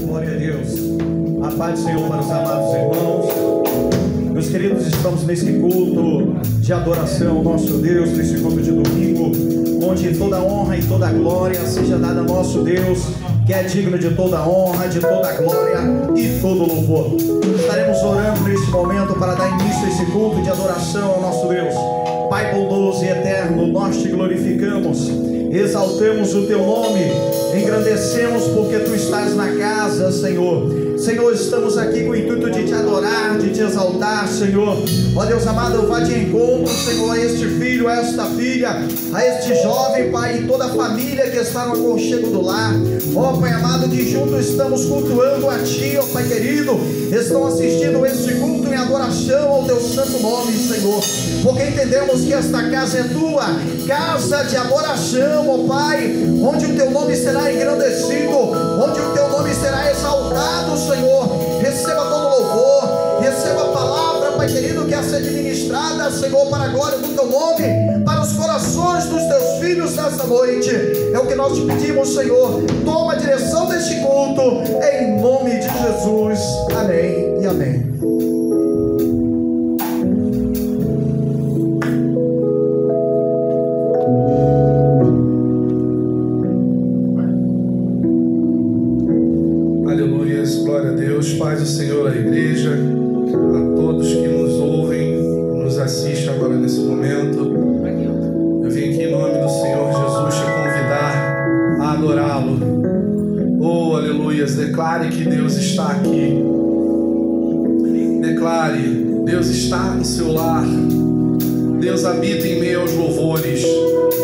Glória a Deus. A paz do Senhor para os amados irmãos. Meus queridos, estamos nesse culto de adoração ao nosso Deus, nesse culto de domingo, onde toda honra e toda glória seja dada a nosso Deus, que é digno de toda honra, de toda glória e todo louvor. Estaremos orando neste momento para dar início a esse culto de adoração ao nosso Deus. Pai bondoso e eterno, nós te glorificamos, exaltamos o teu nome, engrandecemos porque tu estás na casa, Senhor. Senhor, estamos aqui com o intuito de te adorar, de te exaltar, Senhor. Ó Deus amado, vá de encontro, Senhor, a este filho, a esta filha, a este jovem, Pai, e toda a família que está no aconchego do lar. Ó Pai amado, que juntos estamos cultuando a Ti, ó Pai querido, estão assistindo este culto em adoração ao Teu santo nome, Senhor, porque entendemos que esta casa é Tua, casa de adoração, ó Pai, onde o Teu nome será engrandecido, onde o Teu nome será exaltado, Senhor. Receba todo louvor, receba a palavra, Pai querido, que é a ser ministrada, Senhor, para a glória do Teu nome, para os corações dos Teus filhos nessa noite. É o que nós te pedimos, Senhor. Toma a direção deste culto, em nome de Jesus. Amém e amém. Paz do Senhor à igreja, a todos que nos ouvem, nos assistem agora nesse momento. Eu vim aqui em nome do Senhor Jesus te convidar a adorá-lo. Oh, aleluias, declare que Deus está aqui. Declare, Deus está no seu lar. Deus habita em meio aos louvores.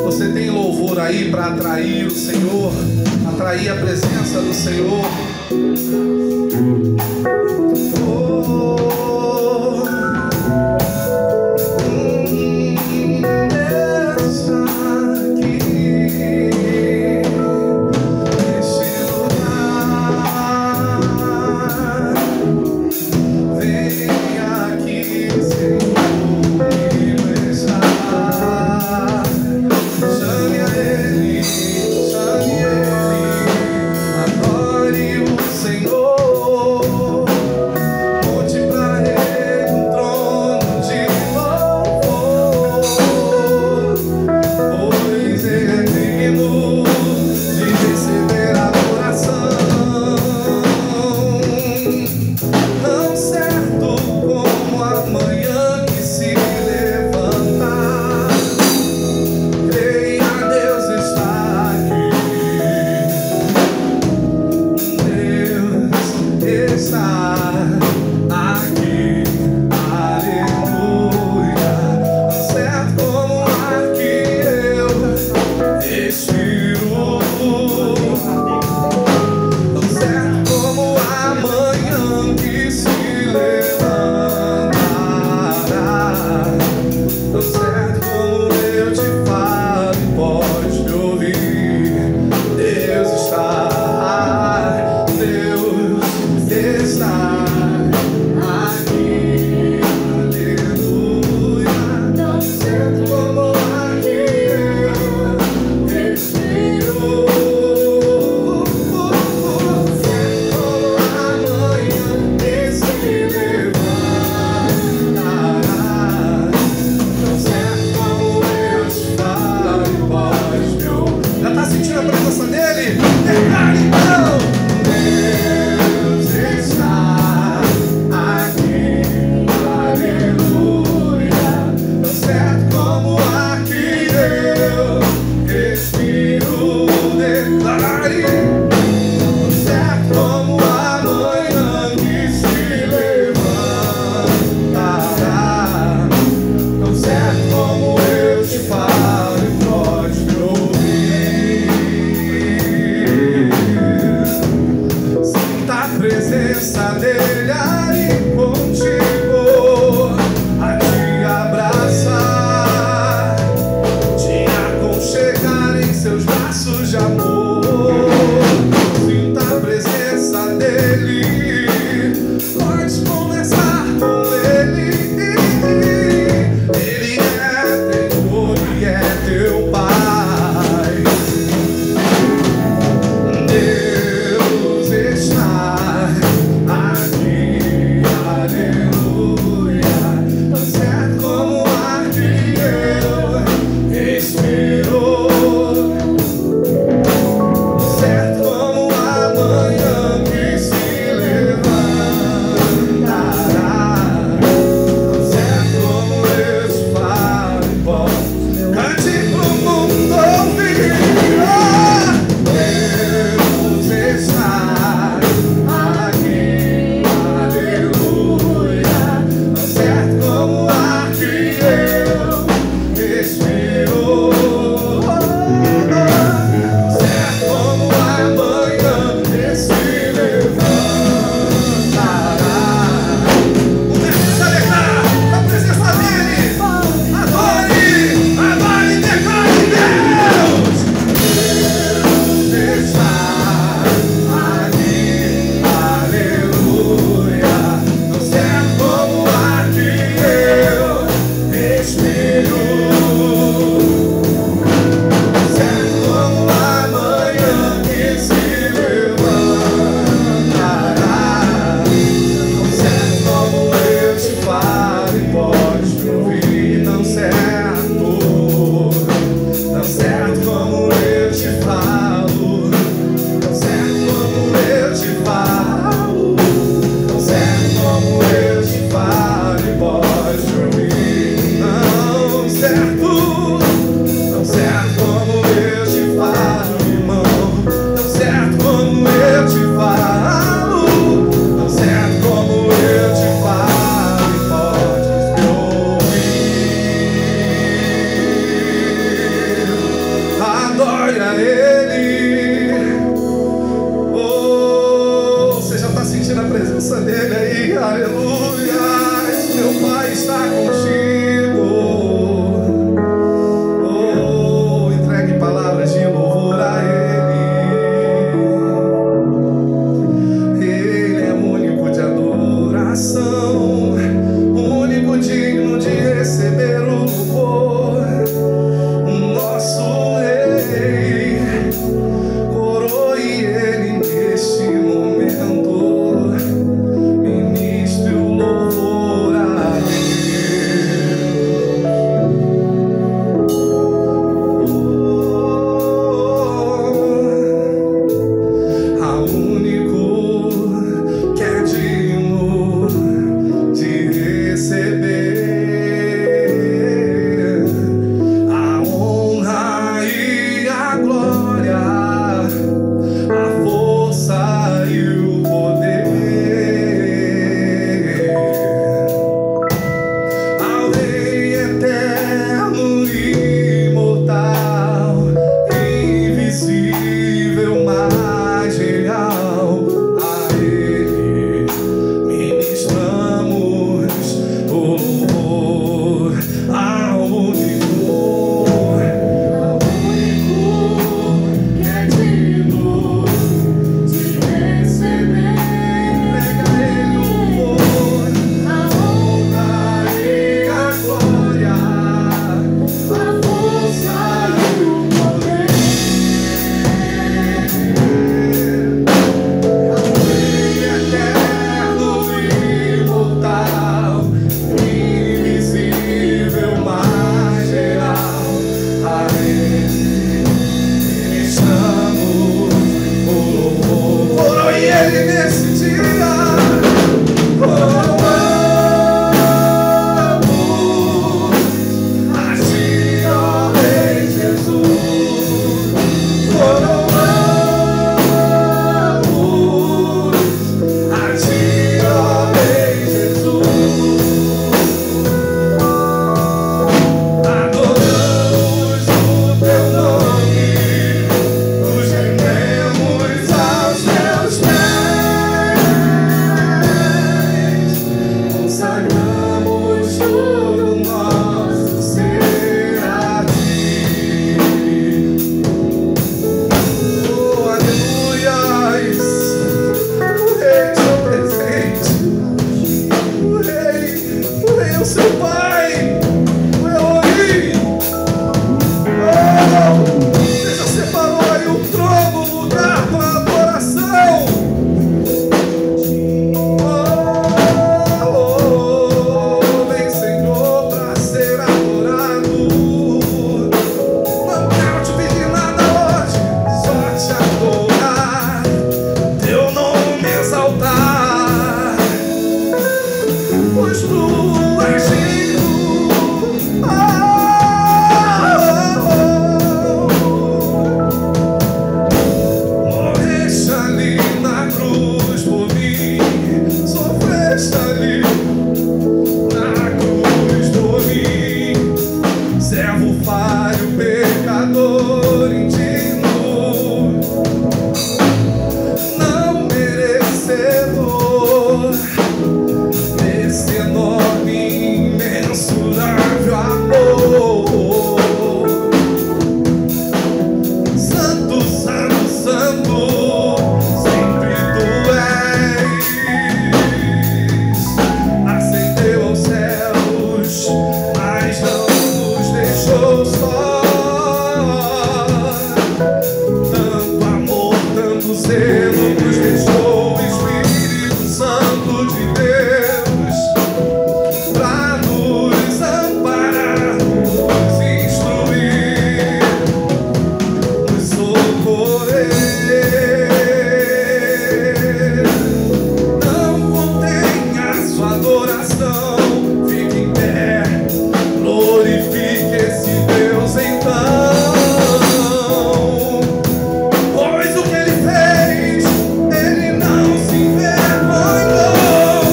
Você tem louvor aí para atrair o Senhor, atrair a presença do Senhor. selo nos deixou o Espírito Santo de Deus pra nos amparar, nos instruir, nos socorrer. Não contenha sua adoração, fique em pé, glorifique esse Deus então. Pois o que ele fez, ele não se envergonhou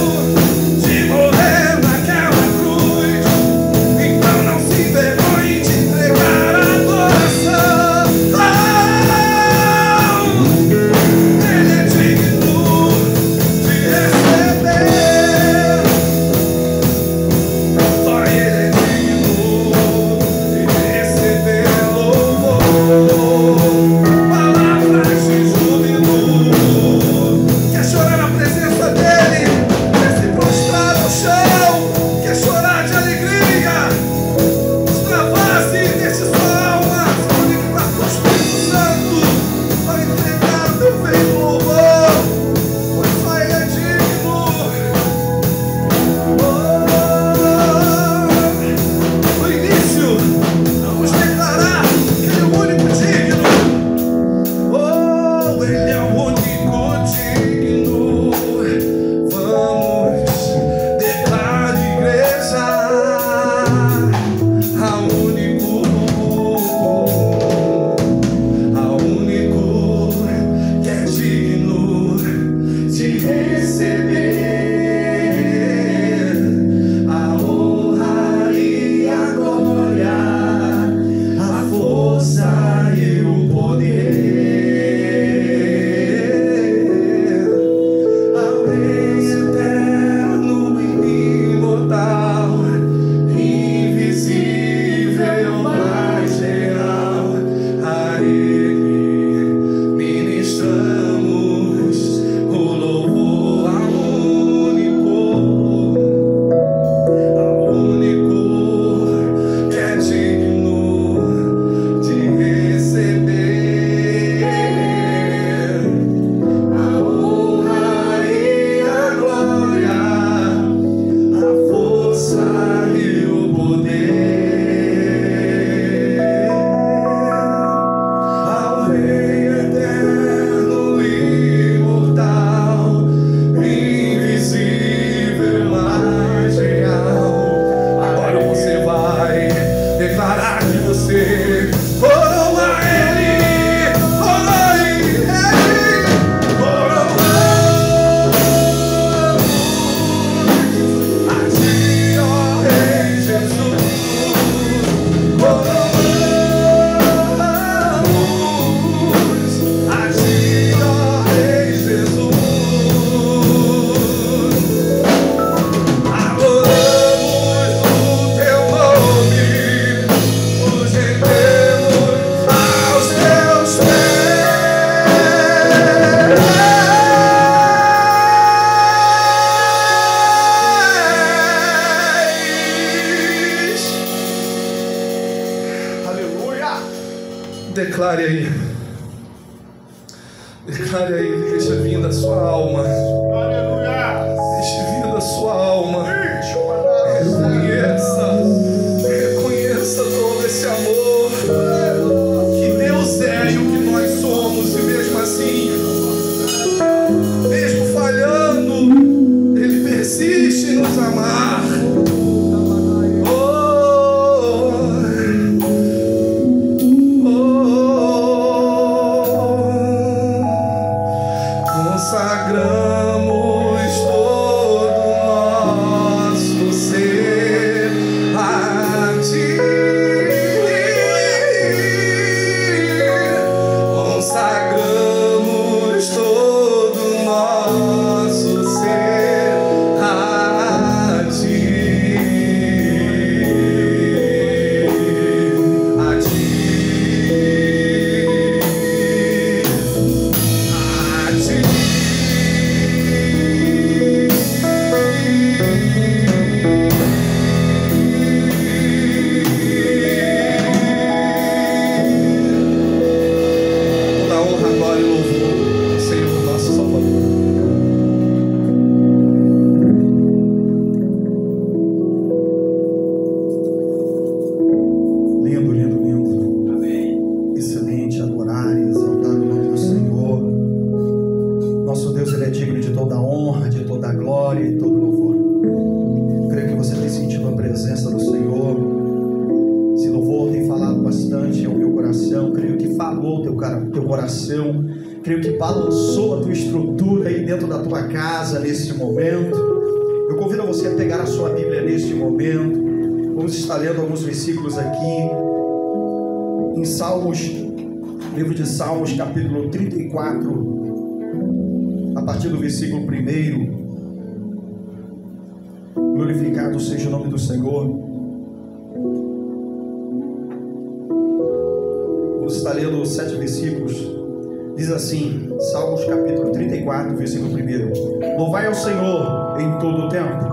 de morrer naquela cruz. Então não se envergonhe de entregar a adoração. Ele é digno de receber. Só ele é digno de receber louvor. Palavras de júbilo. Quer chorar na presença dele? Quer se prostrar no chão? Quer chorar de alegria? Extravase deste sua alma, se conectar com o Espírito Santo para entregar o teu feito louvor, pois só ele é digno. No início, vamos declarar que ele é o único digno. Oh, ele é o único digno. Vamos declarar, igreja, ao único que é digno de receber a honra e a glória, a força e o poder, ao Rei eterno e imortal, invisível, mas real. A ele ministramos o louvor ao único que é digno de receber a honra e a glória, a força e o poder, ao Rei eterno e imortal, invisível, mas real. Agora você vai declarar que você coroa ele, coroe ele, coroamos a ti, ó Rei Jesus, coroamos a ti, ó Rei Jesus. Adoramos o teu nome, nos rendemos aos teus pés. Aleluia! Declare aí, deixa vir da sua alma, Aleluia! deixa vir da sua alma. Reconheça todo esse amor que Deus é e o que nós somos, e mesmo assim, mesmo falhando, ele persiste em nos amar. Consagramos todo nosso ser a ti. Consagramos todo nosso ser a ti. A ti. A ti. oração, creio que balançou a tua estrutura aí dentro da tua casa nesse momento. Eu convido você a pegar a sua Bíblia neste momento. Vamos estar lendo alguns versículos aqui em Salmos, livro de Salmos, capítulo 34, a partir do versículo 1. Glorificado seja o nome do Senhor. Vamos estar lendo 7 versículos. Diz assim, Salmos capítulo 34, versículo 1. Louvai ao Senhor em todo o tempo,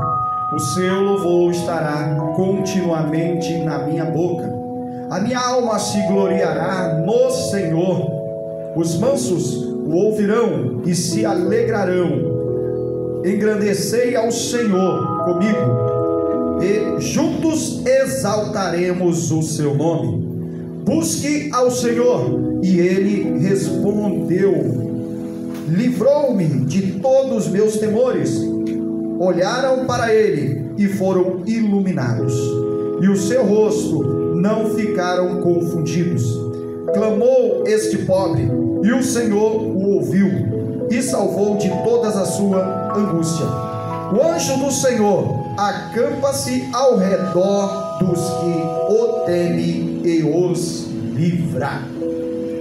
o seu louvor estará continuamente na minha boca. A minha alma se gloriará no Senhor. Os mansos o ouvirão e se alegrarão. Engrandecei ao Senhor comigo, e juntos exaltaremos o seu nome. Busque ao Senhor, e ele respondeu. Livrou-me de todos os meus temores. Olharam para ele e foram iluminados, e o seu rosto não ficaram confundidos. Clamou este pobre, e o Senhor o ouviu, e salvou de todas a sua angústia. O anjo do Senhor acampa-se ao redor dos que o temem e os livra.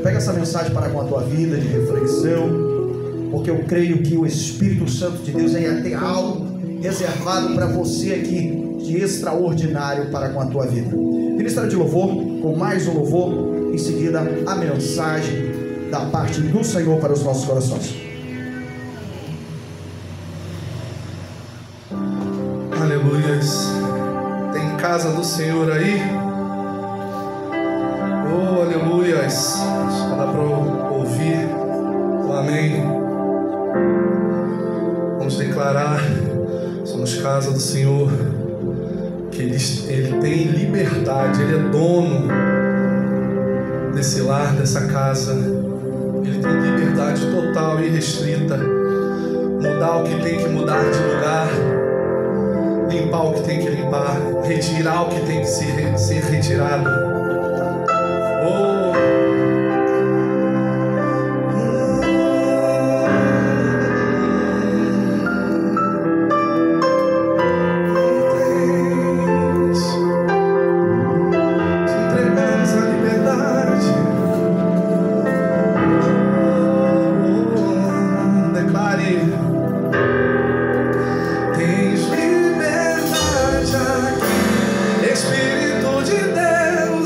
Pega essa mensagem para com a tua vida de reflexão, porque eu creio que o Espírito Santo de Deus vai ter algo reservado para você aqui de extraordinário para com a tua vida. Ministério de louvor, com mais um louvor, em seguida a mensagem da parte do Senhor para os nossos corações. Aleluias. Tem casa do Senhor aí? Oh, aleluias. Só dá para ouvir o amém. Vamos declarar: somos casa do Senhor, que Ele tem liberdade, Ele é dono desse lar, dessa casa. Ele tem liberdade total e irrestrita. Mudar o que tem que mudar de lugar, limpar o que tem que limpar, retirar o que tem que ser retirado. Oh, Espírito de Deus.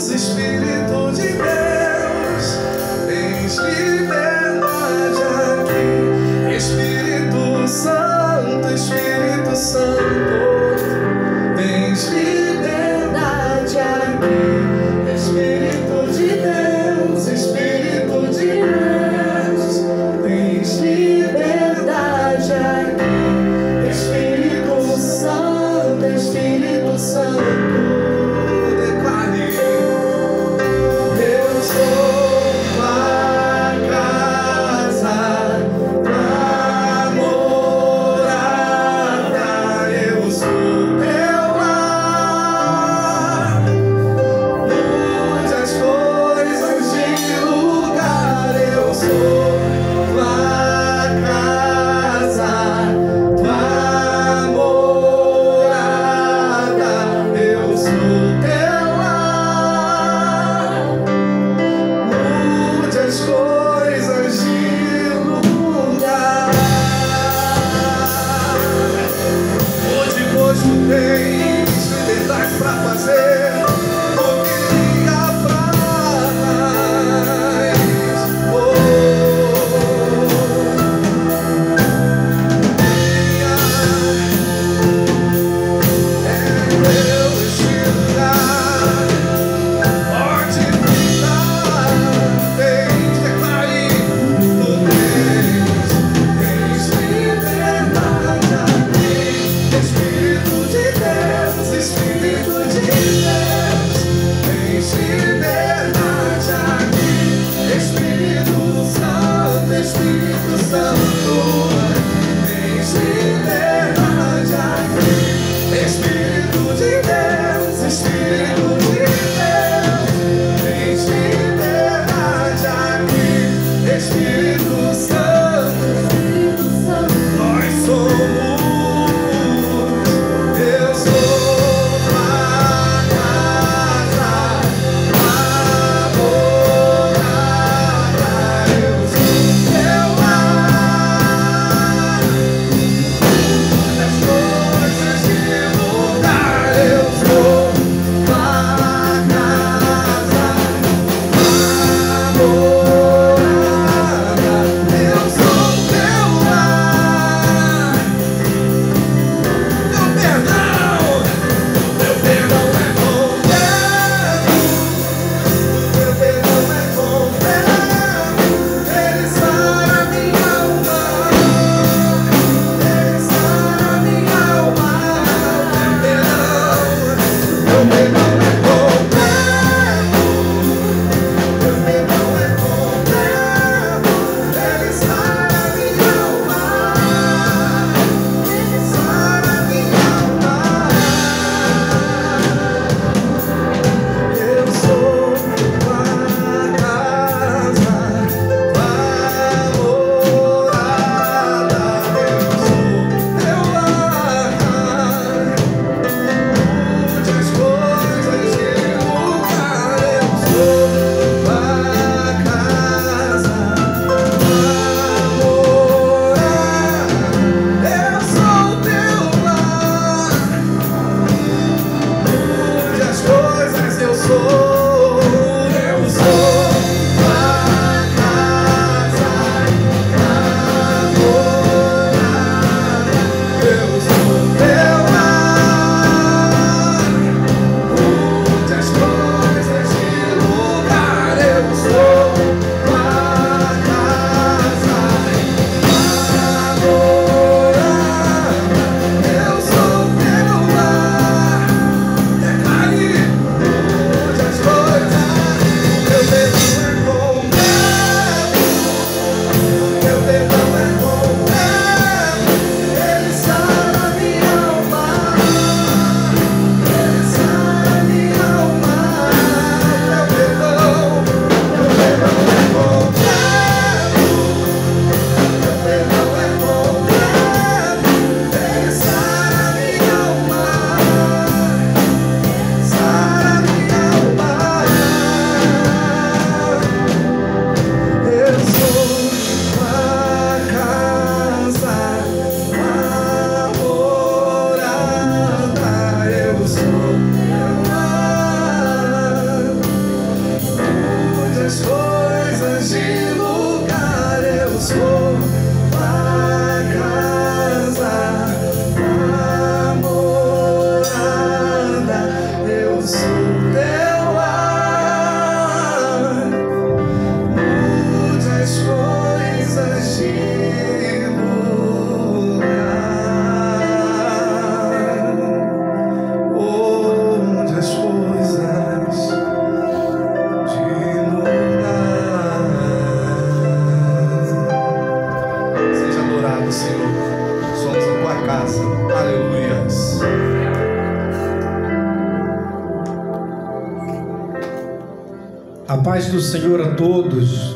A paz do Senhor a todos.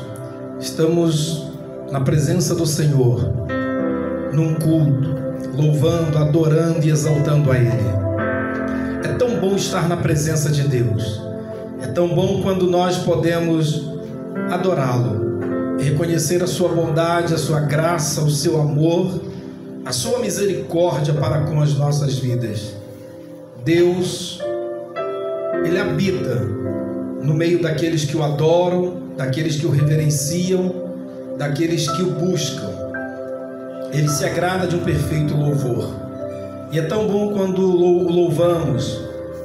Estamos na presença do Senhor, num culto, louvando, adorando e exaltando a Ele. É tão bom estar na presença de Deus. É tão bom quando nós podemos adorá-lo, reconhecer a sua bondade, a sua graça, o seu amor, a sua misericórdia para com as nossas vidas. Deus, Ele habita no meio daqueles que o adoram, daqueles que o reverenciam, daqueles que o buscam. Ele se agrada de um perfeito louvor. E é tão bom quando o louvamos,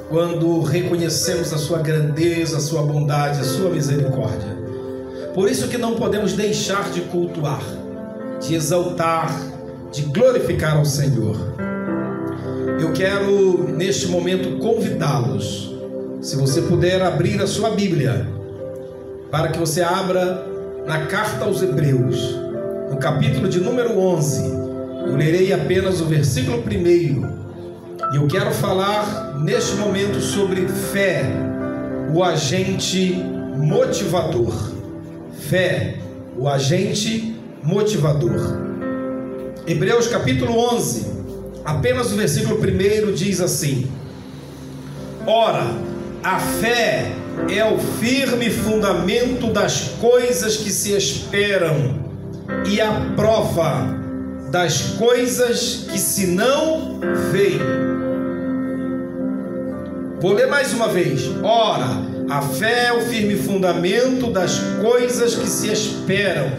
quando reconhecemos a sua grandeza, a sua bondade, a sua misericórdia. Por isso que não podemos deixar de cultuar, de exaltar, de glorificar ao Senhor. Eu quero neste momento convidá-los, se você puder abrir a sua Bíblia, para que você abra na carta aos Hebreus, no capítulo de número 11. Eu lerei apenas o versículo 1, e eu quero falar neste momento sobre fé, o agente motivador. Fé, o agente motivador. Hebreus capítulo 11, apenas o versículo 1 diz assim: ora, a fé é o firme fundamento das coisas que se esperam e a prova das coisas que se não veem. Vou ler mais uma vez. Ora, a fé é o firme fundamento das coisas que se esperam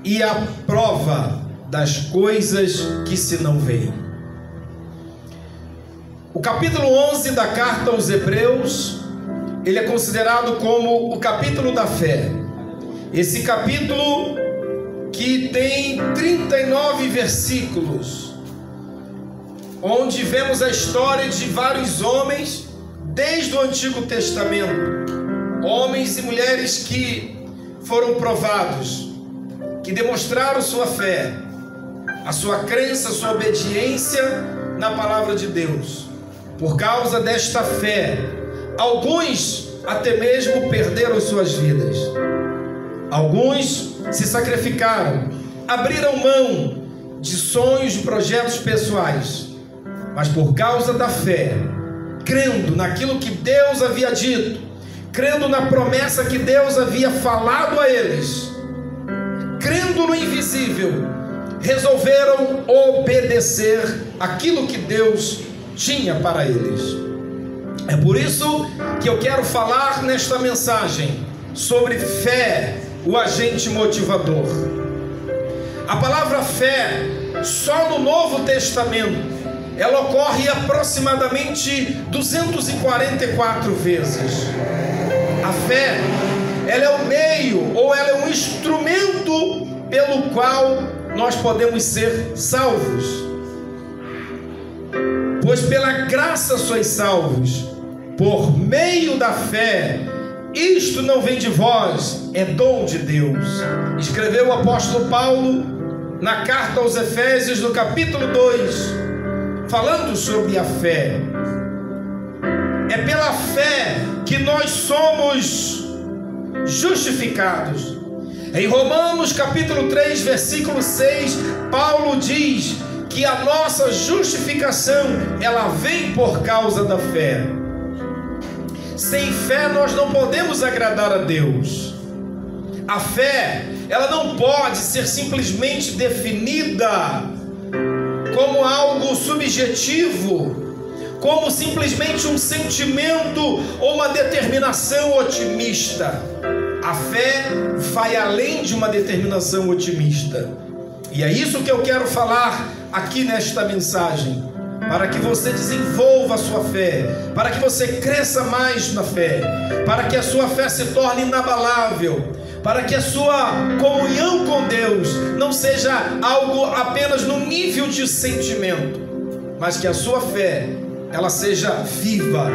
e a prova das coisas que se não veem. O capítulo 11 da carta aos Hebreus, ele é considerado como o capítulo da fé. Esse capítulo que tem 39 versículos, onde vemos a história de vários homens desde o Antigo Testamento, homens e mulheres que foram provados, que demonstraram sua fé, a sua crença, a sua obediência na palavra de Deus. Por causa desta fé, alguns até mesmo perderam suas vidas. Alguns se sacrificaram, abriram mão de sonhos, de projetos pessoais, mas por causa da fé, crendo naquilo que Deus havia dito, crendo na promessa que Deus havia falado a eles, crendo no invisível, resolveram obedecer aquilo que Deus tinha para eles. É por isso que eu quero falar nesta mensagem sobre fé, o agente motivador. A palavra fé, só no Novo Testamento, ela ocorre aproximadamente 244 vezes. A fé, ela é o meio, ou ela é um instrumento pelo qual nós podemos ser salvos. Pois pela graça sois salvos, por meio da fé. Isto não vem de vós, é dom de Deus. Escreveu o apóstolo Paulo na carta aos Efésios, no capítulo 2, falando sobre a fé. É pela fé que nós somos justificados. Em Romanos capítulo 3, versículo 6, Paulo diz que a nossa justificação, ela vem por causa da fé. Sem fé nós não podemos agradar a Deus. A fé, ela não pode ser simplesmente definida como algo subjetivo, como simplesmente um sentimento ou uma determinação otimista. A fé vai além de uma determinação otimista. E é isso que eu quero falar aqui nesta mensagem, para que você desenvolva a sua fé, para que você cresça mais na fé, para que a sua fé se torne inabalável, para que a sua comunhão com Deus não seja algo apenas no nível de sentimento, mas que a sua fé, ela seja viva,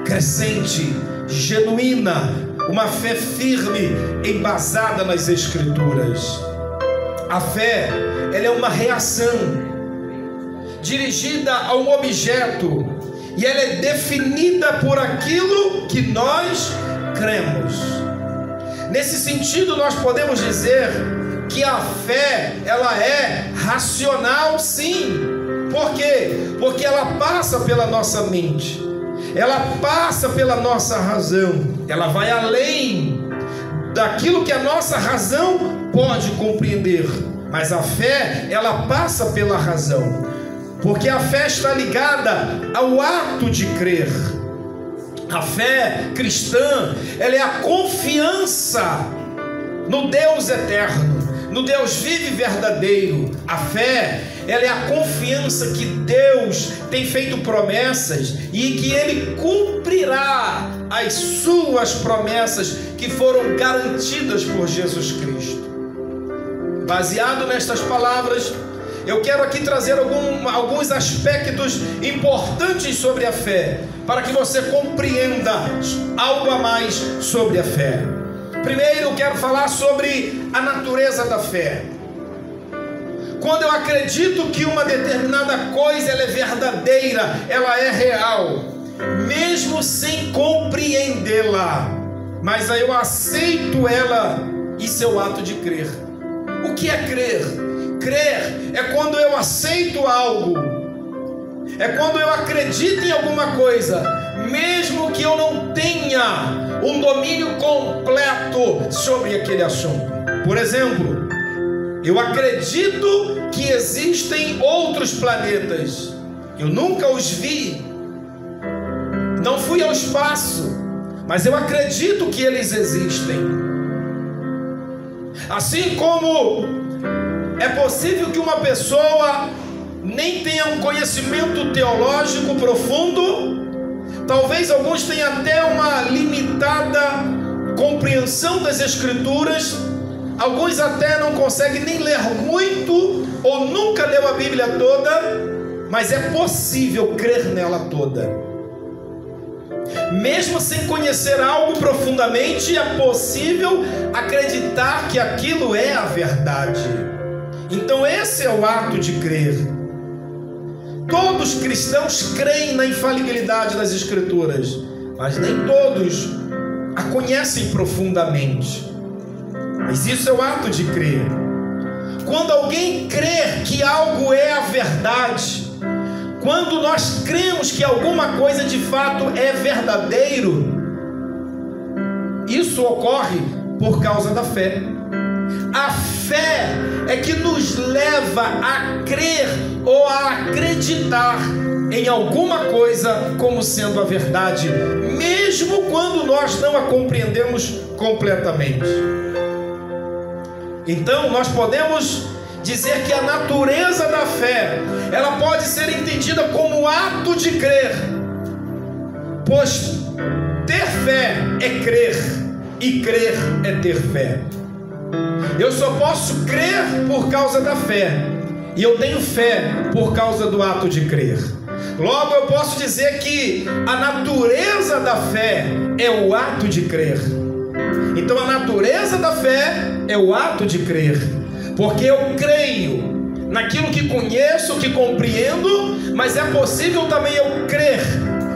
crescente, genuína, uma fé firme, embasada nas Escrituras. A fé, ela é uma reação dirigida a um objeto, e ela é definida por aquilo que nós cremos. Nesse sentido, nós podemos dizer que a fé, ela é racional, sim. Por quê? Porque ela passa pela nossa mente, ela passa pela nossa razão, ela vai além daquilo que a nossa razão pode compreender. Mas a fé, ela passa pela razão, porque a fé está ligada ao ato de crer. A fé cristã, ela é a confiança no Deus eterno, no Deus vivo e verdadeiro. A fé, ela é a confiança que Deus tem feito promessas e que Ele cumprirá as suas promessas que foram garantidas por Jesus Cristo. Baseado nestas palavras, eu quero aqui trazer alguns aspectos importantes sobre a fé, para que você compreenda algo a mais sobre a fé. Primeiro, eu quero falar sobre a natureza da fé. Quando eu acredito que uma determinada coisa ela é verdadeira, ela é real, mesmo sem compreendê-la, mas aí eu aceito ela, isso é o ato de crer. O que é crer? Crer é quando eu aceito algo, é quando eu acredito em alguma coisa, mesmo que eu não tenha um domínio completo sobre aquele assunto. Por exemplo, eu acredito que existem outros planetas, eu nunca os vi, não fui ao espaço, mas eu acredito que eles existem. Assim como é possível que uma pessoa nem tenha um conhecimento teológico profundo, talvez alguns tenham até uma limitada compreensão das Escrituras, alguns até não conseguem nem ler muito ou nunca leu a Bíblia toda, mas é possível crer nela toda. Mesmo sem conhecer algo profundamente, é possível acreditar que aquilo é a verdade. Então esse é o ato de crer. Todos os cristãos creem na infalibilidade das Escrituras, mas nem todos a conhecem profundamente. Mas isso é o ato de crer. Quando alguém crê que algo é a verdade, quando nós cremos que alguma coisa de fato é verdadeiro, isso ocorre por causa da fé. A fé é que nos leva a crer ou a acreditar em alguma coisa como sendo a verdade, mesmo quando nós não a compreendemos completamente. Então nós podemos dizer que a natureza da fé, ela pode ser entendida como ato de crer, pois ter fé é crer e crer é ter fé. Eu só posso crer por causa da fé, e eu tenho fé por causa do ato de crer. Logo eu posso dizer que a natureza da fé é o ato de crer. Então a natureza da fé é o ato de crer, porque eu creio naquilo que conheço, que compreendo, mas é possível também eu crer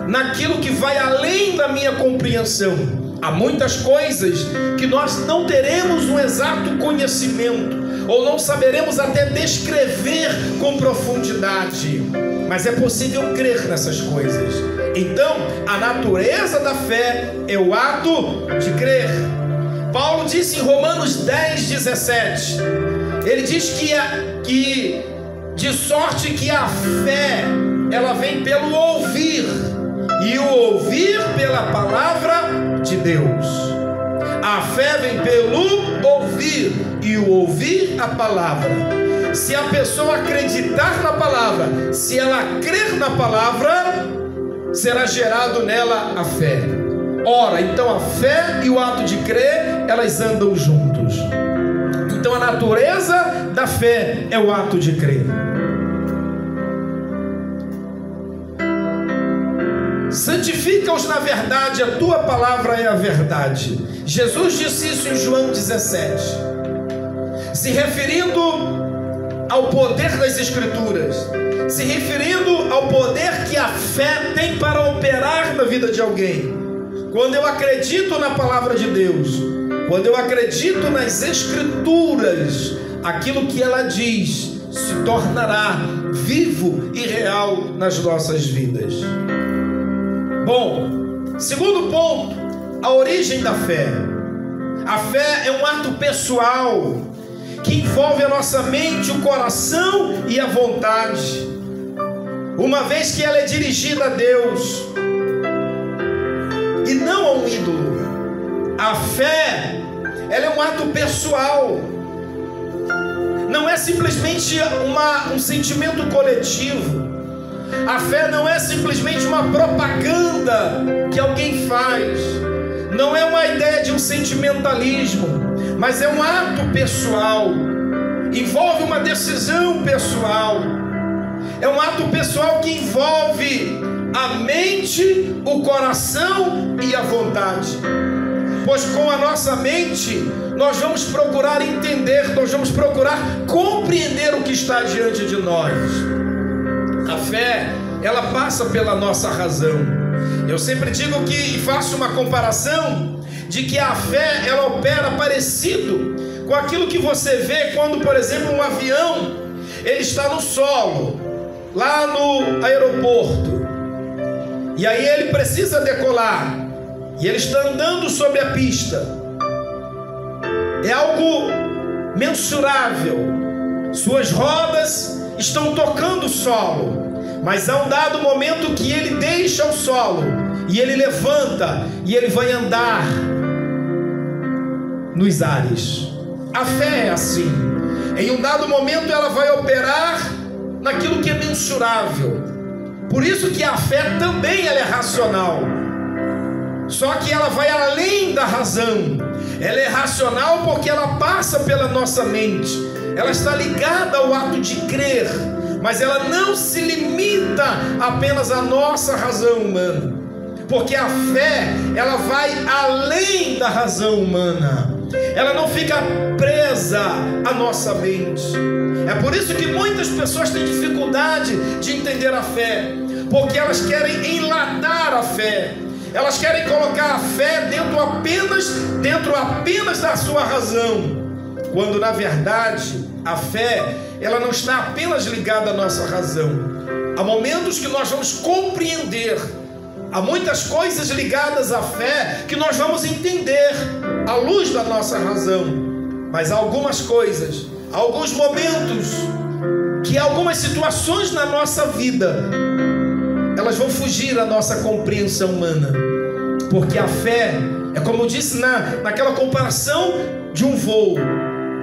naquilo que vai além da minha compreensão. Há muitas coisas que nós não teremos um exato conhecimento, ou não saberemos até descrever com profundidade, mas é possível crer nessas coisas. Então, a natureza da fé é o ato de crer. Paulo disse em Romanos 10:17, ele diz que de sorte que a fé, ela vem pelo ouvir, e o ouvir pela palavra de Deus. A fé vem pelo ouvir, e o ouvir a palavra. Se a pessoa acreditar na palavra, se ela crer na palavra, será gerado nela a fé. Ora, então a fé e o ato de crer, elas andam juntos. Então a natureza da fé é o ato de crer. Santifica-os na verdade, a tua palavra é a verdade. Jesus disse isso em João 17, se referindo ao poder das Escrituras, se referindo ao poder que a fé tem para operar na vida de alguém. Quando eu acredito na palavra de Deus, Quando eu acredito nas Escrituras, aquilo que ela diz se tornará vivo e real nas nossas vidas. Bom, segundo ponto, a origem da fé. A fé é um ato pessoal que envolve a nossa mente, o coração e a vontade. Uma vez que ela é dirigida a Deus e não a um ídolo. A fé, ela é um ato pessoal. Não é simplesmente um sentimento coletivo. A fé não é simplesmente uma propaganda que alguém faz. Não é uma ideia de um sentimentalismo, mas é um ato pessoal. Envolve uma decisão pessoal. É um ato pessoal que envolve a mente, o coração e a vontade. Pois com a nossa mente nós vamos procurar entender, nós vamos procurar compreender o que está diante de nós. A fé, ela passa pela nossa razão. Eu sempre digo que, e faço uma comparação, de que a fé, ela opera parecido com aquilo que você vê quando, por exemplo, um avião, ele está no solo, lá no aeroporto, e aí ele precisa decolar, e ele está andando sobre a pista. É algo mensurável. Suas rodas estão tocando o solo, mas há um dado momento que ele deixa o solo e ele levanta e ele vai andar nos ares. A fé é assim. Em um dado momento ela vai operar naquilo que é mensurável. Por isso que a fé também ela é racional. Só que ela vai além da razão. Ela é racional porque ela passa pela nossa mente. Ela está ligada ao ato de crer, mas ela não se limita apenas à nossa razão humana. Porque a fé, ela vai além da razão humana. Ela não fica presa à nossa mente. É por isso que muitas pessoas têm dificuldade de entender a fé, porque elas querem enlatar a fé. Elas querem colocar a fé dentro apenas da sua razão, quando na verdade a fé, ela não está apenas ligada à nossa razão. Há momentos que nós vamos compreender, há muitas coisas ligadas à fé que nós vamos entender à luz da nossa razão, mas há algumas coisas, há alguns momentos, que algumas situações na nossa vida, elas vão fugir à nossa compreensão humana, porque a fé é como eu disse naquela comparação de um voo.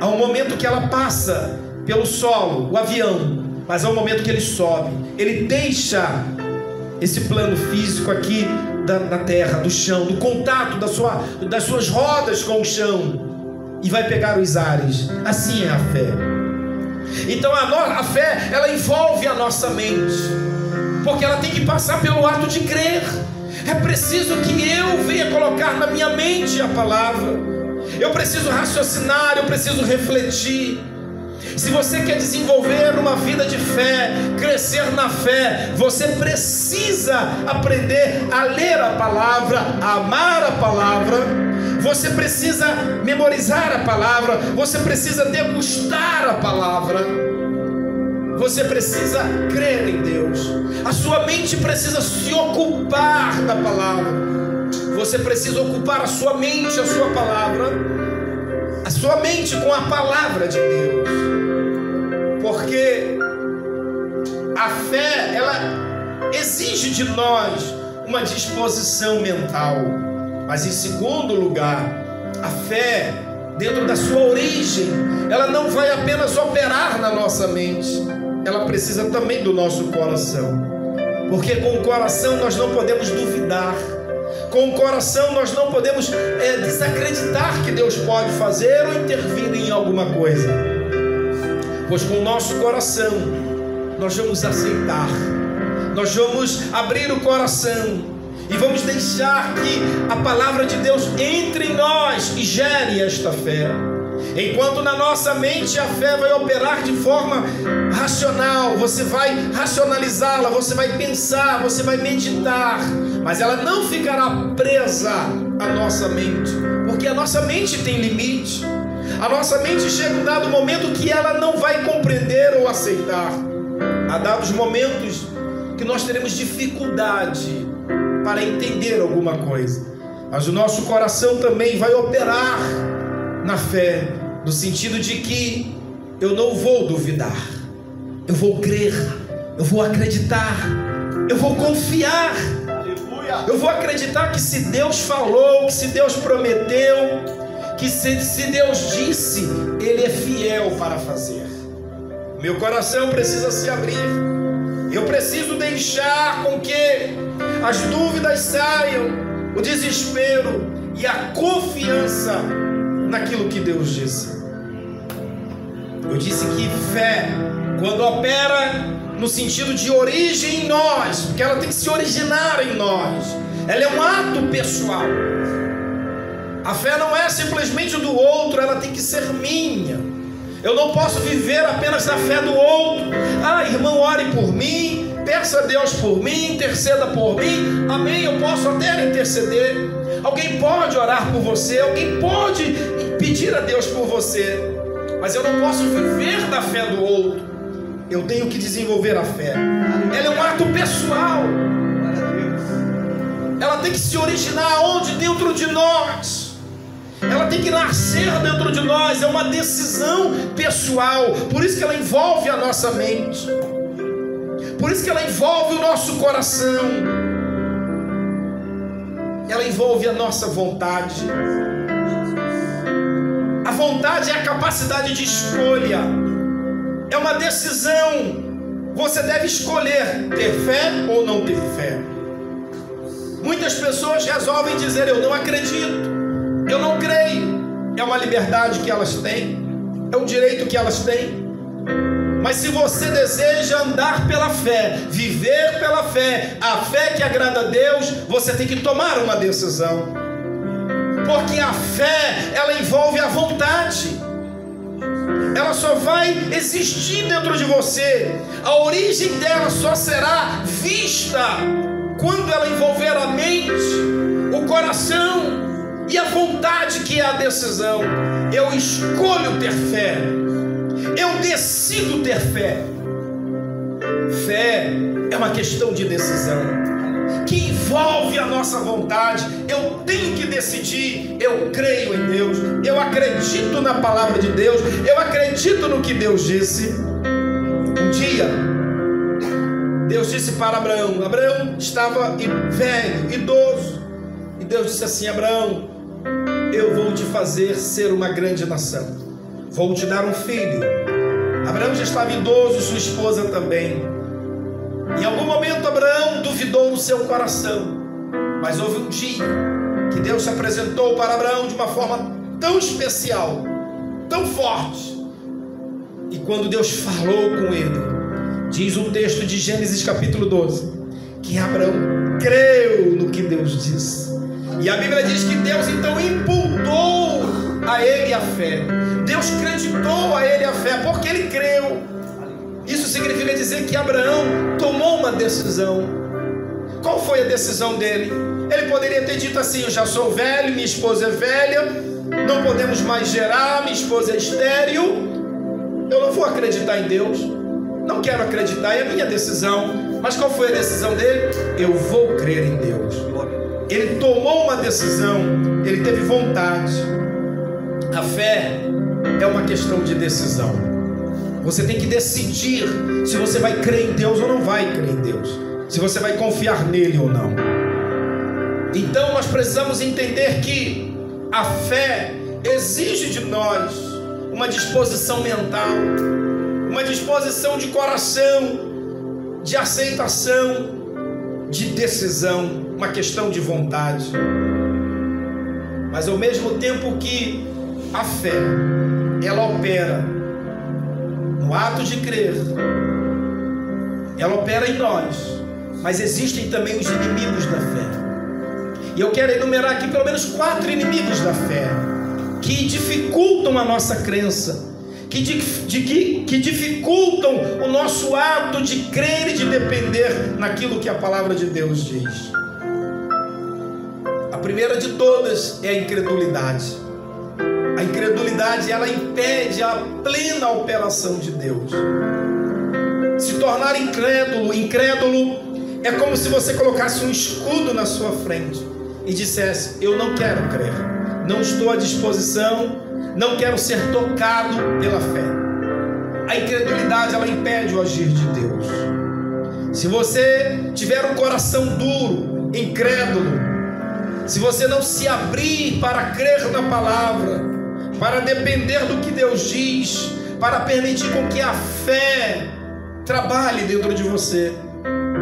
Há um momento que ela passa pelo solo, o avião, mas há um momento que ele sobe, ele deixa esse plano físico aqui da terra, do chão, do contato das suas rodas com o chão, e vai pegar os ares. Assim é a fé. Então a fé, ela envolve a nossa mente, porque ela tem que passar pelo ato de crer. É preciso que eu venha colocar na minha mente a palavra. Eu preciso raciocinar, eu preciso refletir. Se você quer desenvolver uma vida de fé, crescer na fé, você precisa aprender a ler a palavra, a amar a palavra. Você precisa memorizar a palavra, você precisa degustar a palavra. Você precisa crer em Deus. A sua mente precisa se ocupar da palavra. Você precisa ocupar a sua mente, a sua palavra, a sua mente com a palavra de Deus. Porque a fé, ela exige de nós uma disposição mental. Mas em segundo lugar, a fé, dentro da sua origem, ela não vai apenas operar na nossa mente, ela precisa também do nosso coração. Porque com o coração nós não podemos duvidar. Com o coração nós não podemos desacreditar que Deus pode fazer ou intervir em alguma coisa. Pois com o nosso coração nós vamos aceitar, nós vamos abrir o coração e vamos deixar que a palavra de Deus entre em nós e gere esta fé. Enquanto na nossa mente a fé vai operar de forma racional, você vai racionalizá-la, você vai pensar, você vai meditar, mas ela não ficará presa à nossa mente, Porque a nossa mente tem limite. A nossa mente chega um dado momento que ela não vai compreender ou aceitar. Há dados momentos que nós teremos dificuldade para entender alguma coisa, mas o nosso coração também vai operar na fé, no sentido de que eu não vou duvidar, eu vou crer, eu vou acreditar, eu vou confiar. Aleluia. Eu vou acreditar que se Deus falou, que se Deus prometeu, que se Deus disse, Ele é fiel para fazer. Meu coração precisa se abrir. Eu preciso deixar com que as dúvidas saiam, o desespero e a confiança naquilo que Deus disse. Eu disse que fé, quando opera no sentido de origem em nós, porque ela tem que se originar em nós, ela é um ato pessoal. A fé não é simplesmente do outro, ela tem que ser minha. Eu não posso viver apenas da fé do outro. Ah, irmão, ore por mim, peça a Deus por mim, interceda por mim. Amém, eu posso até interceder. Alguém pode orar por você, alguém pode pedir a Deus por você, mas eu não posso viver da fé do outro. Eu tenho que desenvolver a fé. Ela é um ato pessoal. Ela tem que se originar onde? Dentro de nós. Ela tem que nascer dentro de nós. É uma decisão pessoal. Por isso que ela envolve a nossa mente, por isso que ela envolve o nosso coração, ela envolve a nossa vontade. A vontade é a capacidade de escolha, é uma decisão. Você deve escolher ter fé ou não ter fé. Muitas pessoas resolvem dizer: eu não acredito, eu não creio. É uma liberdade que elas têm, é um direito que elas têm. Mas se você deseja andar pela fé, viver pela fé, a fé que agrada a Deus, você tem que tomar uma decisão. Porque a fé, ela envolve a vontade. Ela só vai existir dentro de você. A origem dela só será vista quando ela envolver a mente, o coração e a vontade, que é a decisão. Eu escolho ter fé, eu decido ter fé. Fé é uma questão de decisão que envolve a nossa vontade. Eu tenho que decidir. Eu creio em Deus, eu acredito na palavra de Deus, eu acredito no que Deus disse. Um dia Deus disse para Abraão, Abraão estava velho, idoso, e Deus disse assim: Abraão, eu vou te fazer ser uma grande nação, vou te dar um filho. Abraão já estava idoso, sua esposa também. Em algum momento Abraão duvidou no seu coração, mas houve um dia que Deus se apresentou para Abraão de uma forma tão especial, tão forte. E quando Deus falou com ele, diz o texto de Gênesis capítulo 12, que Abraão creu no que Deus disse. E a Bíblia diz que Deus então imputou a ele a fé. Deus creditou a ele a fé porque ele creu. Isso significa dizer que Abraão tomou uma decisão. Qual foi a decisão dele? Ele poderia ter dito assim: eu já sou velho, minha esposa é velha, não podemos mais gerar, minha esposa é estéril, eu não vou acreditar em Deus, não quero acreditar, é a minha decisão. Mas qual foi a decisão dele? Eu vou crer em Deus. Ele tomou uma decisão, ele teve vontade. A fé é uma questão de decisão. Você tem que decidir se você vai crer em Deus ou não vai crer em Deus, se você vai confiar nele ou não. Então nós precisamos entender que a fé exige de nós uma disposição mental, uma disposição de coração, de aceitação, de decisão, uma questão de vontade. Mas ao mesmo tempo que a fé, ela opera no ato de crer, ela opera em nós, mas existem também os inimigos da fé. E eu quero enumerar aqui pelo menos 4 inimigos da fé que dificultam a nossa crença, que dificultam o nosso ato de crer e de depender naquilo que a palavra de Deus diz. A primeira de todas é a incredulidade. A incredulidade, ela impede a plena operação de Deus. Se tornar incrédulo é como se você colocasse um escudo na sua frente e dissesse: eu não quero crer, não estou à disposição, não quero ser tocado pela fé. A incredulidade, ela impede o agir de Deus. Se você tiver um coração duro, incrédulo, se você não se abrir para crer na palavra, para depender do que Deus diz, para permitir com que a fé trabalhe dentro de você,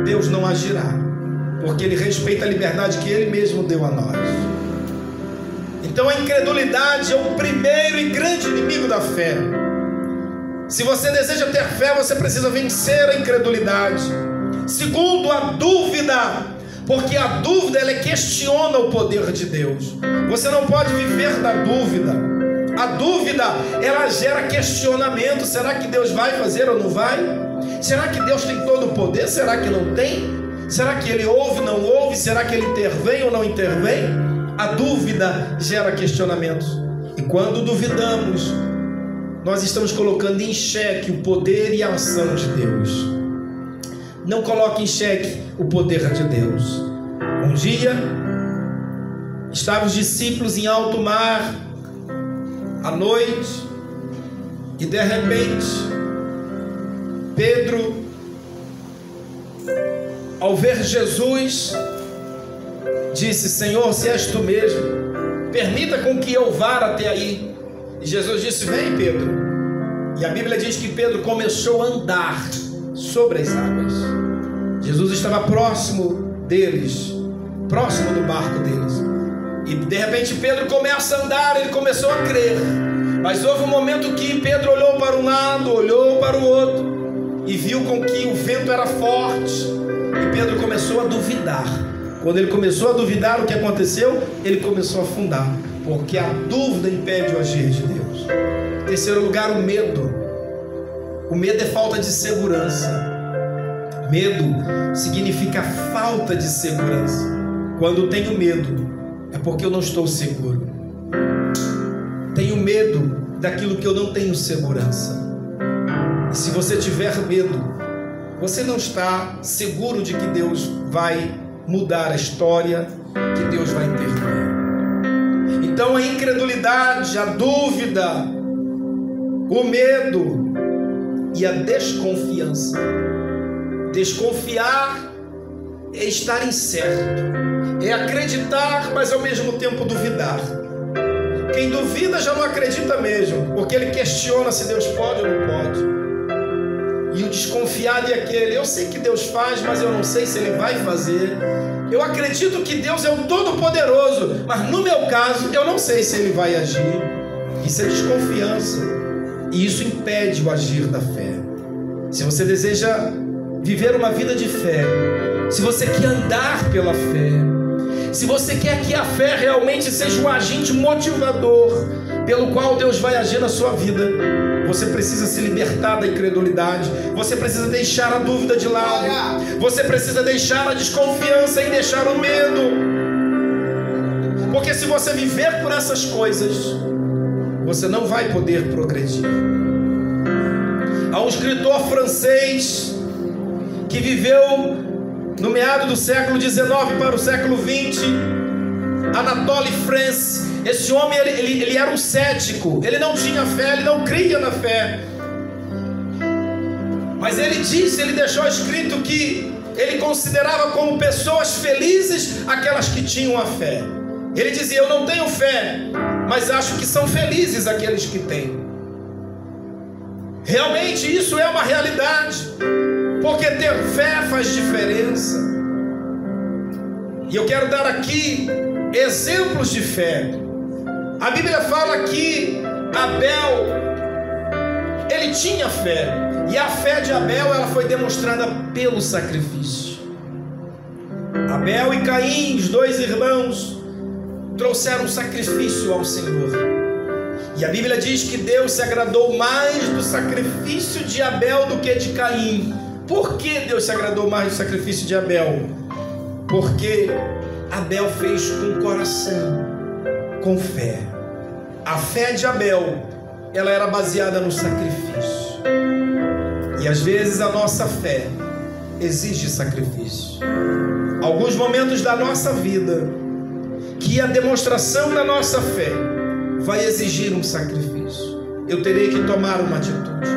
Deus não agirá, porque Ele respeita a liberdade que Ele mesmo deu a nós. Então a incredulidade é o primeiro e grande inimigo da fé. Se você deseja ter fé, você precisa vencer a incredulidade. Segundo, a dúvida, porque a dúvida, ela questiona o poder de Deus. Você não pode viver da dúvida. A dúvida, ela gera questionamento. Será que Deus vai fazer ou não vai? Será que Deus tem todo o poder? Será que não tem? Será que Ele ouve ou não ouve? Será que Ele intervém ou não intervém? A dúvida gera questionamentos. E quando duvidamos, nós estamos colocando em xeque o poder e a ação de Deus. Não coloque em xeque o poder de Deus. Um dia, estavam os discípulos em alto mar, à noite, e de repente, Pedro, ao ver Jesus, disse: Senhor, se és tu mesmo, permita com que eu vá até aí. E Jesus disse: vem, Pedro. E a Bíblia diz que Pedro começou a andar sobre as águas. Jesus estava próximo deles, próximo do barco deles. E de repente Pedro começa a andar, ele começou a crer. Mas houve um momento que Pedro olhou para um lado, olhou para o outro, e viu com que o vento era forte. E Pedro começou a duvidar. Quando ele começou a duvidar, o que aconteceu? Ele começou a afundar, porque a dúvida impede o agir de Deus. Em terceiro lugar, o medo. O medo é falta de segurança. Medo significa falta de segurança. Quando eu tenho medo, é porque eu não estou seguro. Tenho medo daquilo que eu não tenho segurança. E se você tiver medo, você não está seguro de que Deus vai mudar a história, que Deus vai intervir. Então a incredulidade, a dúvida, o medo e a desconfiança. Desconfiar é estar incerto, é acreditar, mas ao mesmo tempo duvidar. Quem duvida já não acredita mesmo, porque ele questiona se Deus pode ou não pode. E o desconfiado é aquele: eu sei que Deus faz, mas eu não sei se Ele vai fazer. Eu acredito que Deus é o Todo-Poderoso, mas no meu caso eu não sei se Ele vai agir. Isso é desconfiança, e isso impede o agir da fé. Se você deseja viver uma vida de fé, se você quer andar pela fé, se você quer que a fé realmente seja um agente motivador pelo qual Deus vai agir na sua vida, você precisa se libertar da incredulidade, você precisa deixar a dúvida de lado, você precisa deixar a desconfiança e deixar o medo. Porque se você viver por essas coisas, você não vai poder progredir. Há um escritor francês que viveu no meado do século XIX para o século XX, Anatole France. Esse homem, ele era um cético, ele não tinha fé, ele não cria na fé. Mas ele disse, ele deixou escrito que ele considerava como pessoas felizes aquelas que tinham a fé. Ele dizia: eu não tenho fé, mas acho que são felizes aqueles que têm. Realmente isso é uma realidade, porque ter fé faz diferença. E eu quero dar aqui exemplos de fé. A Bíblia fala que Abel, ele tinha fé, e a fé de Abel, ela foi demonstrada pelo sacrifício. Abel e Caim, os dois irmãos, trouxeram sacrifício ao Senhor. E a Bíblia diz que Deus se agradou mais do sacrifício de Abel do que de Caim. Por que Deus se agradou mais do sacrifício de Abel? Porque Abel fez com coração, com fé. A fé de Abel, ela era baseada no sacrifício. E às vezes a nossa fé exige sacrifício. Alguns momentos da nossa vida que a demonstração da nossa fé vai exigir um sacrifício. Eu terei que tomar uma atitude.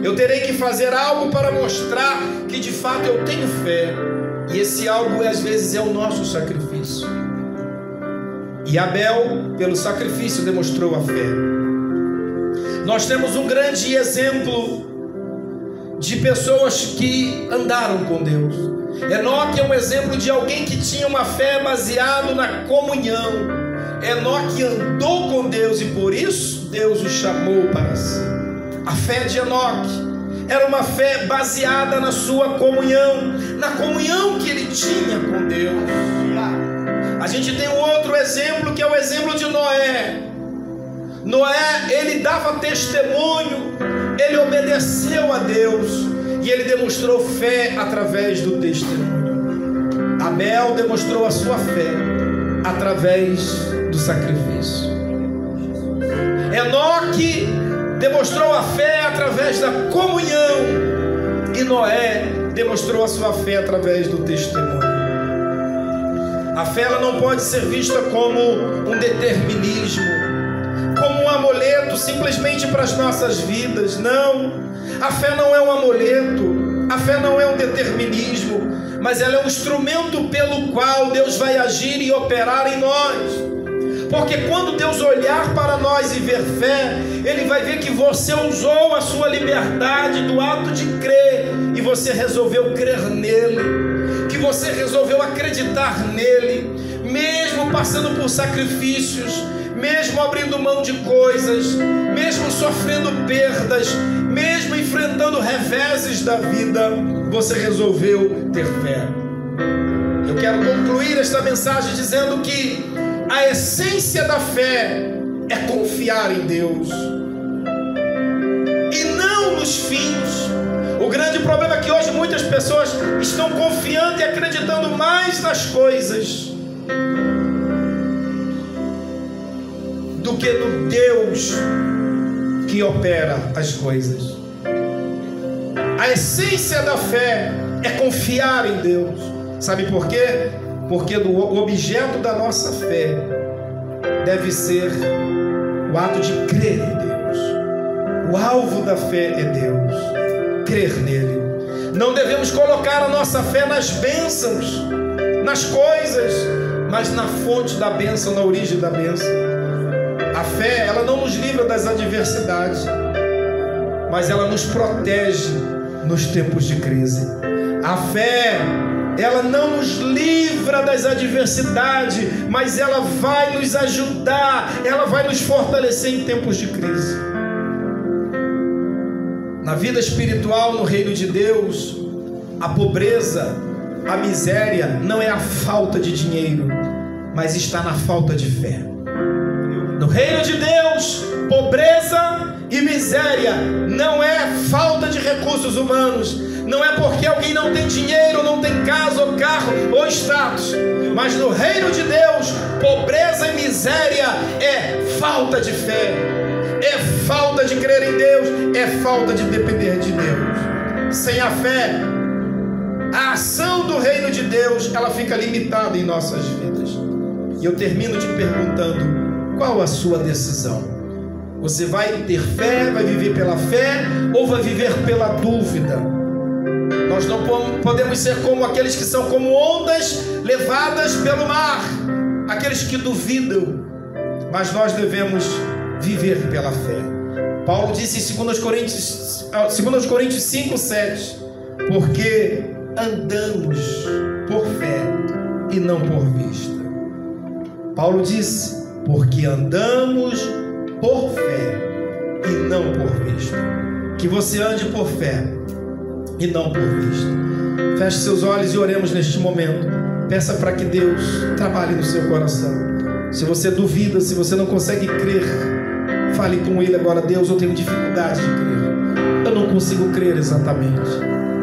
Eu terei que fazer algo para mostrar que de fato eu tenho fé. E esse algo às vezes é o nosso sacrifício. E Abel, pelo sacrifício, demonstrou a fé. Nós temos um grande exemplo de pessoas que andaram com Deus. Enoque é um exemplo de alguém que tinha uma fé baseada na comunhão. Enoque andou com Deus e por isso Deus o chamou para si. A fé de Enoque era uma fé baseada na sua comunhão, na comunhão que ele tinha com Deus. A gente tem um outro exemplo que é o exemplo de Noé. Noé, ele dava testemunho, ele obedeceu a Deus e ele demonstrou fé através do testemunho. Abel demonstrou a sua fé através do sacrifício. Enoque demonstrou a fé através da comunhão e Noé demonstrou a sua fé através do testemunho. A fé ela não pode ser vista como um determinismo, como um amuleto simplesmente para as nossas vidas. Não, a fé não é um amuleto, a fé não é um determinismo, mas ela é um instrumento pelo qual Deus vai agir e operar em nós. Porque quando Deus olhar para nós e ver fé, Ele vai ver que você usou a sua liberdade do ato de crer e você resolveu crer nele, que você resolveu acreditar nele, mesmo passando por sacrifícios, mesmo abrindo mão de coisas, mesmo sofrendo perdas, mesmo enfrentando reveses da vida, você resolveu ter fé. Eu quero concluir esta mensagem dizendo que a essência da fé é confiar em Deus e não nos fins. O grande problema é que hoje muitas pessoas estão confiando e acreditando mais nas coisas do que no Deus que opera as coisas. A essência da fé é confiar em Deus. Sabe por quê? Porque o objeto da nossa fé deve ser o ato de crer em Deus. O alvo da fé é Deus, crer nele. Não devemos colocar a nossa fé nas bênçãos, nas coisas, mas na fonte da bênção, na origem da bênção. A fé, ela não nos livra das adversidades, mas ela nos protege nos tempos de crise. A fé, ela não nos livra das adversidades, mas ela vai nos ajudar, ela vai nos fortalecer em tempos de crise. Na vida espiritual, no reino de Deus, a pobreza, a miséria não é a falta de dinheiro, mas está na falta de fé. No reino de Deus, pobreza e miséria não é falta de recursos humanos, não é porque alguém não tem dinheiro, não tem casa ou carro ou status, mas no reino de Deus, pobreza e miséria é falta de fé, é falta de crer em Deus, é falta de depender de Deus. Sem a fé, a ação do reino de Deus, ela fica limitada em nossas vidas. E eu termino te perguntando: qual a sua decisão? Você vai ter fé, vai viver pela fé ou vai viver pela dúvida? Nós não podemos ser como aqueles que são como ondas levadas pelo mar, aqueles que duvidam, mas nós devemos viver pela fé. Paulo disse em 2 Coríntios 5:7, porque andamos por fé e não por vista. Paulo disse, porque andamos por fé e não por vista. Que você ande por fé e não por vista. Feche seus olhos e oremos neste momento. Peça para que Deus trabalhe no seu coração. Se você duvida, se você não consegue crer, fale com Ele agora: Deus, eu tenho dificuldade de crer, eu não consigo crer exatamente.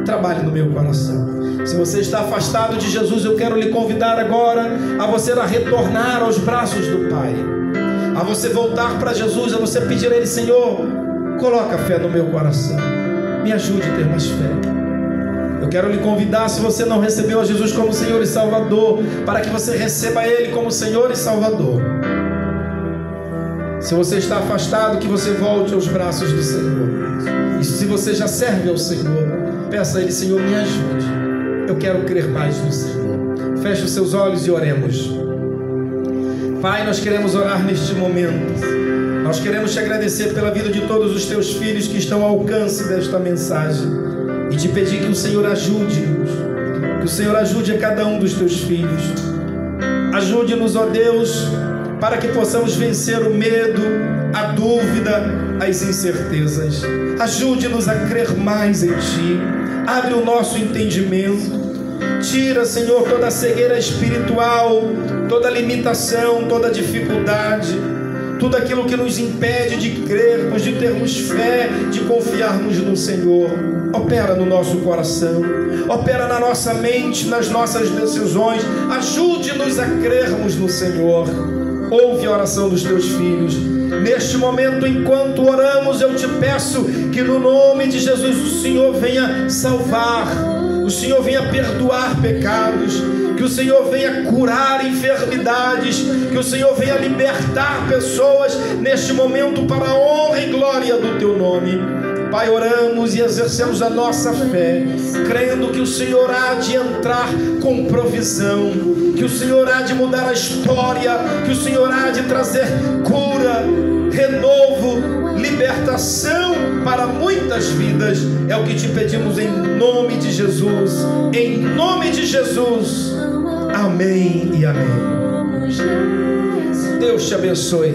trabalhe no meu coração. Se você está afastado de Jesus, eu quero lhe convidar agora a você a retornar aos braços do Pai, a você voltar para Jesus, a você pedir a Ele: Senhor, coloca fé no meu coração, me ajude a ter mais fé. Eu quero lhe convidar, se você não recebeu a Jesus como Senhor e Salvador, para que você receba Ele como Senhor e Salvador. Se você está afastado, que você volte aos braços do Senhor. E se você já serve ao Senhor, peça a Ele: Senhor, me ajude, eu quero crer mais no Senhor. Feche os seus olhos e oremos. Pai, nós queremos orar neste momento. Nós queremos te agradecer pela vida de todos os teus filhos que estão ao alcance desta mensagem, e te pedir que o Senhor ajude-nos, que o Senhor ajude a cada um dos teus filhos. Ajude-nos, ó Deus, para que possamos vencer o medo, a dúvida, as incertezas. Ajude-nos a crer mais em Ti. Abre o nosso entendimento. Tira, Senhor, toda a cegueira espiritual, toda a limitação, toda a dificuldade, tudo aquilo que nos impede de crermos, de termos fé, de confiarmos no Senhor. Opera no nosso coração, opera na nossa mente, nas nossas decisões. Ajude-nos a crermos no Senhor. Ouve a oração dos teus filhos. Neste momento, enquanto oramos, eu te peço que no nome de Jesus o Senhor venha salvar, o Senhor venha perdoar pecados, que o Senhor venha curar enfermidades, que o Senhor venha libertar pessoas neste momento para a honra e glória do teu nome. Pai, oramos e exercemos a nossa fé, crendo que o Senhor há de entrar com provisão, que o Senhor há de mudar a história, que o Senhor há de trazer cura, renovo, libertação para muitas vidas. É o que te pedimos em nome de Jesus, em nome de Jesus. Amém e amém. Deus te abençoe.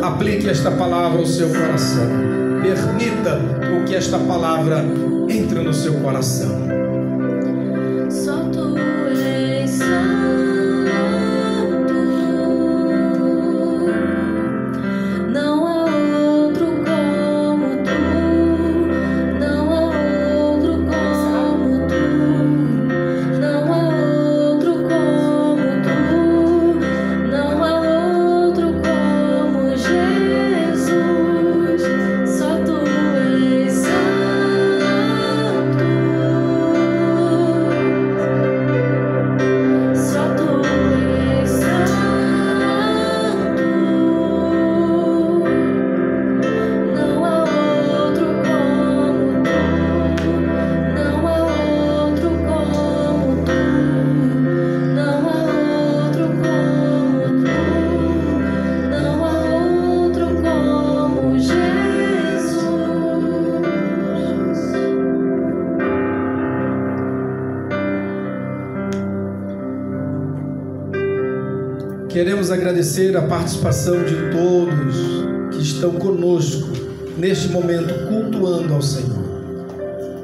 Aplique esta palavra ao seu coração. Permita que esta palavra entre no seu coração. Só tu és santo, não há outro como tu, não há outro como tu, não há outro como tu, não há outro como Jesus. Só tu és santo, só tu és santo, não há outro como tu, não há outro como tu, não há outro como tu, não há outro como Jesus. Queremos agradecer a participação de todos que estão conosco neste momento cultuando ao Senhor.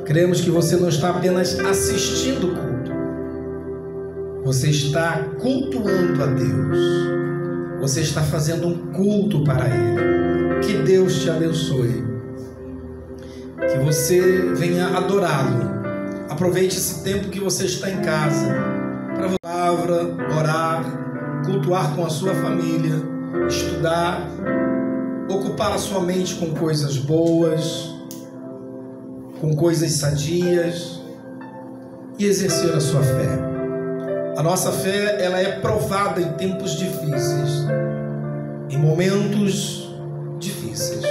Cremos que você não está apenas assistindo o culto, você está cultuando a Deus, você está fazendo um culto para Ele. Que Deus te abençoe, que você venha adorá-lo. Aproveite esse tempo que você está em casa para a palavra, orar, cultuar com a sua família, estudar, ocupar a sua mente com coisas boas, com coisas sadias e exercer a sua fé. A nossa fé, ela é provada em tempos difíceis, em momentos difíceis.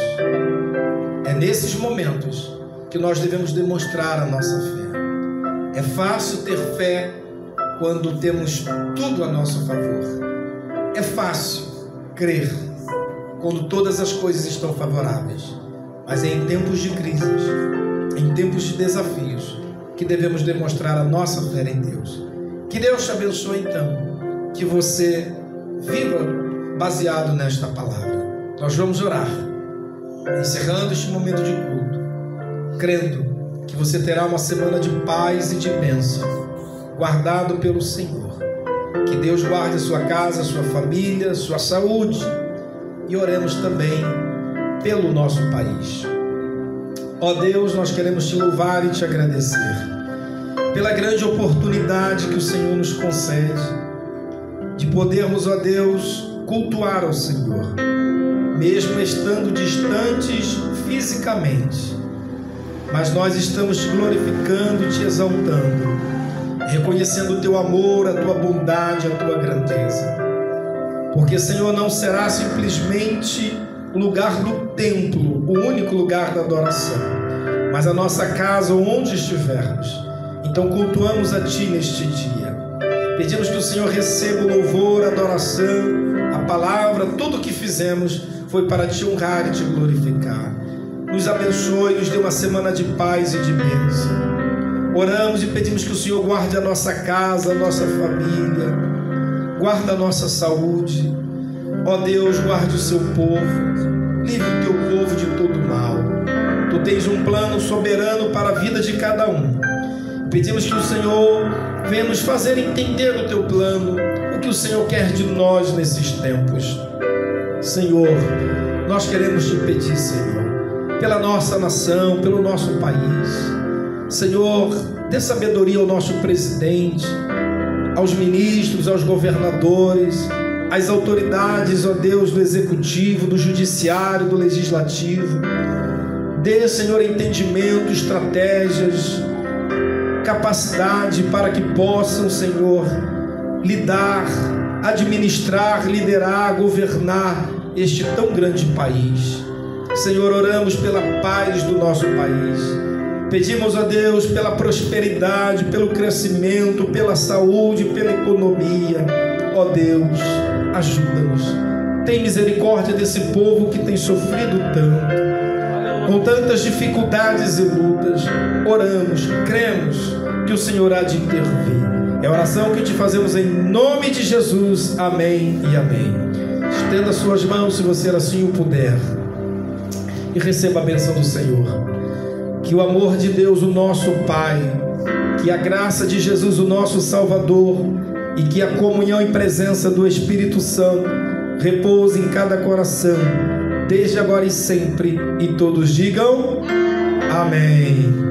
É nesses momentos que nós devemos demonstrar a nossa fé. É fácil ter fé quando temos tudo a nosso favor. É fácil crer quando todas as coisas estão favoráveis. Mas é em tempos de crises, em tempos de desafios, que devemos demonstrar a nossa fé em Deus. Que Deus te abençoe então, que você viva baseado nesta palavra. Nós vamos orar, encerrando este momento de culto, crendo que você terá uma semana de paz e de bênção, guardado pelo Senhor. Que Deus guarde a sua casa, a sua família, a sua saúde. E oremos também pelo nosso país. Ó Deus, nós queremos te louvar e te agradecer. pela grande oportunidade que o Senhor nos concede de podermos, ó Deus, cultuar ao Senhor, mesmo estando distantes fisicamente, mas nós estamos te glorificando e te exaltando, reconhecendo o teu amor, a tua bondade, a tua grandeza, porque, Senhor, não será simplesmente o lugar do templo, o único lugar da adoração, mas a nossa casa, onde estivermos. Então cultuamos a Ti neste dia. Pedimos que o Senhor receba o louvor, a adoração, a palavra, tudo o que fizemos foi para Te honrar e Te glorificar. Nos abençoe, nos dê uma semana de paz e de bênção. Oramos e pedimos que o Senhor guarde a nossa casa, a nossa família, guarda a nossa saúde. Ó Deus, guarde o seu povo, livre o teu povo de todo mal. Tu tens um plano soberano para a vida de cada um. Pedimos que o Senhor venha nos fazer entender o teu plano, o que o Senhor quer de nós nesses tempos. Senhor, nós queremos te pedir, Senhor, pela nossa nação, pelo nosso país. Senhor, dê sabedoria ao nosso presidente, aos ministros, aos governadores, às autoridades, ó Deus, do executivo, do judiciário, do legislativo. Dê, Senhor, entendimento, estratégias, capacidade para que possam, Senhor, lidar, administrar, liderar, governar este tão grande país. Senhor, oramos pela paz do nosso país. Pedimos a Deus pela prosperidade, pelo crescimento, pela saúde, pela economia. Ó Deus, ajuda-nos. Tem misericórdia desse povo que tem sofrido tanto, com tantas dificuldades e lutas. Oramos, cremos que o Senhor há de intervir. É a oração que te fazemos em nome de Jesus. Amém e amém. Estenda suas mãos, se você assim o puder, e receba a bênção do Senhor. Que o amor de Deus, o nosso Pai, que a graça de Jesus, o nosso Salvador, e que a comunhão e presença do Espírito Santo repouse em cada coração, desde agora e sempre. E todos digam amém.